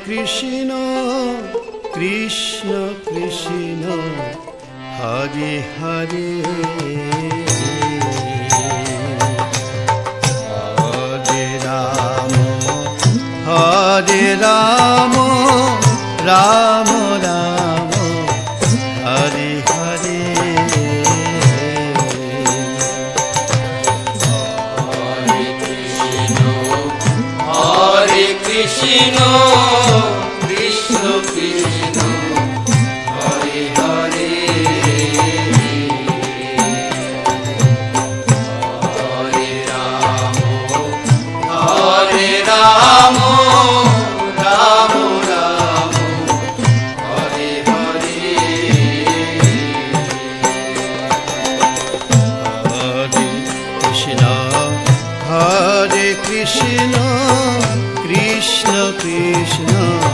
Krishna Krishna Krishna Hare Hare Hare Ram Ram Ram Hare Hare Hare Krishna Krishna Krishna Hare Hare Hare Ram Ram Ram Hare Hare Hare Krishna Krishna Krishna